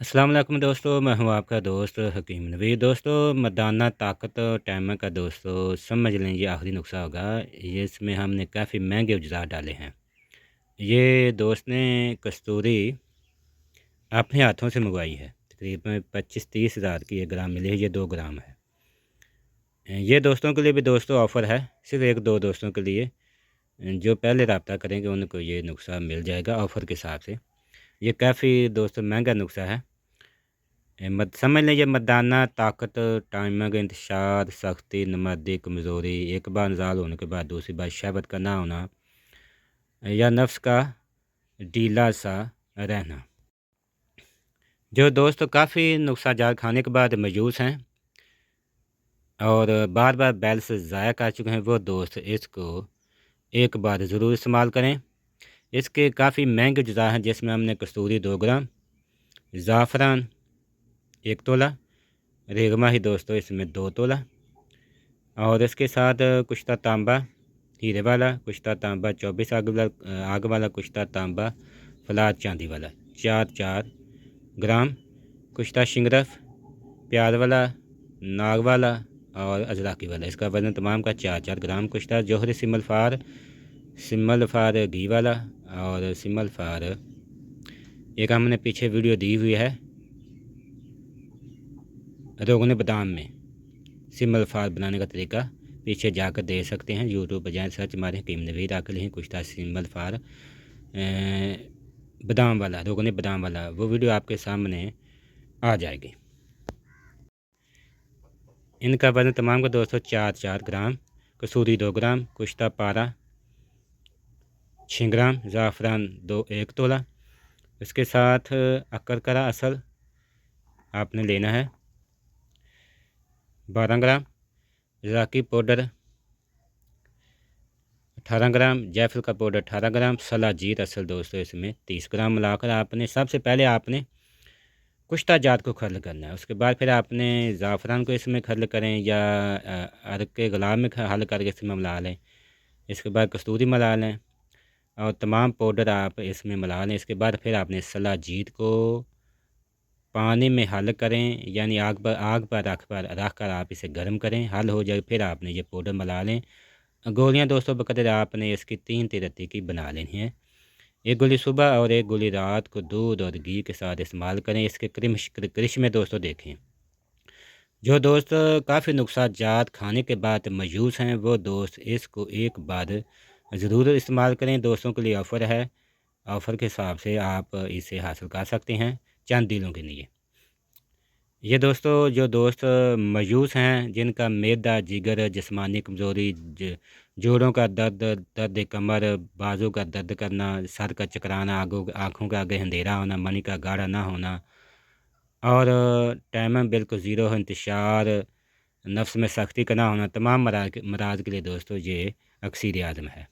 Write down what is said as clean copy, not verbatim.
अस्सलाम वालेकुम दोस्तों, मैं हूं आपका दोस्त हकीम नवीद। दोस्तों, मर्दाना ताकत और टाइमर का दोस्तों समझ लें ये आखिरी नुस्खा होगा। ये इसमें हमने काफ़ी महंगे अज्जा डाले हैं। ये दोस्त ने कस्तूरी अपने हाथों से मंगवाई है। तकरीबन 25-30 हज़ार की ये ग्राम मिली है। ये 2 ग्राम है। ये दोस्तों के लिए भी दोस्तों ऑफ़र है, सिर्फ़ 1-2 दोस्तों के लिए। जो पहले रब्ता करेंगे उनको ये नुस्खा मिल जाएगा ऑफ़र के हिसाब से। ये काफ़ी दोस्तों महंगा नुस्खा है। समझ लें ये मर्दाना ताकत, टाइमर का इंतशार, सख्ती, नमदी, कमज़ोरी, एक बार नज़ाल होने के बाद दूसरी बार शहवत का ना होना या नफ्स का ढीला सा रहना। जो दोस्त काफ़ी नुस्ख़ा खाने के बाद मायूस हैं और बार बार बैलेंस ज़ाया कर चुके हैं, वो दोस्त इसको एक बार ज़रूर इस्तेमाल करें। इसके काफ़ी महंगे अज्जा हैं, जिसमें हमने कस्तूरी 2 ग्राम, ज़ाफ़रान 1 तोला, रेगमा ही दोस्तों इसमें 2 तोला, और इसके साथ कुश्ता तांबा हीरे वाला, कुश्ता तांबा 24 आग वाला, कुश्ता तांबा फलाद चांदी वाला 4-4 ग्राम, कुश्ता शिंगरफ प्याज वाला, नाग वाला और अजरकी वाला। इसका वज़न तमाम का 4-4 ग्राम। कुश्ता जौहरी सिमल फार घी वाला और सिमल फार एक हमने पीछे वीडियो दी हुई है रोगन बादाम में सिमल फार बनाने का तरीका, पीछे जाकर दे सकते हैं। यूट्यूब पर जाएँ, सर्च मारें हकीम नवीद, आकर लिखें कुश्ता सिमल फार बादाम वाला, रोगन बादाम वाला, वो वीडियो आपके सामने आ जाएगी। इनका वज़न तमाम का 204 ग्राम, कसूरी 2 ग्राम, कुश्ता पारा 6 ग्राम, ज़ाफ़रान 1 तोला। इसके साथ अकरकरा असल आपने लेना है 12 ग्राम, ज़ाकी पाउडर 18 ग्राम, जायफल का पाउडर 18 ग्राम, सला जीर असल दोस्तों इसमें 30 ग्राम मिलाकर आपने सबसे पहले आपने कुश्ता जात को खर्ल करना है। उसके बाद फिर आपने ज़ाफ़रान को इसमें खर्ल करें या अरक के गुलाब में हल करके इसमें मिला लें। इसके बाद कस्तूरी मिला लें और तमाम पाउडर आप इसमें मिला लें। इसके बाद फिर आपने सला जीत को पानी में हल करें, यानी आग पर रख कर आप इसे गर्म करें, हल हो जाए फिर आपने ये पाउडर मिला लें। गोलियां दोस्तों बकदर आपने इसकी 3 रत्ती की बना लेनी है। एक गोली सुबह और एक गोली रात को दूध और घी के साथ इस्तेमाल करें। इसके करिश्मे दोस्तों देखें। जो दोस्त काफ़ी नुस्खा जात खाने के बाद मायूस हैं, वो दोस्त इसको एक बार ज़रूर इस्तेमाल करें। दोस्तों के लिए ऑफ़र है, ऑफ़र के हिसाब से आप इसे हासिल कर सकते हैं चंद दिनों के लिए। ये दोस्तों जो दोस्त मायूस हैं, जिनका मैदा, जिगर, जिस्मानी कमज़ोरी, जोड़ों का दर्द, दर्द कमर, बाजू का दर्द करना, सर का चकराना, आँखों के आगे अंधेरा होना, मनी का गाढ़ा ना होना और टाइम बिल्कुल ज़ीरो हो, इंतशार, नफ्स में सख्ती का ना होना, तमाम मराज के लिए दोस्तों ये अक्सीर आज़म है।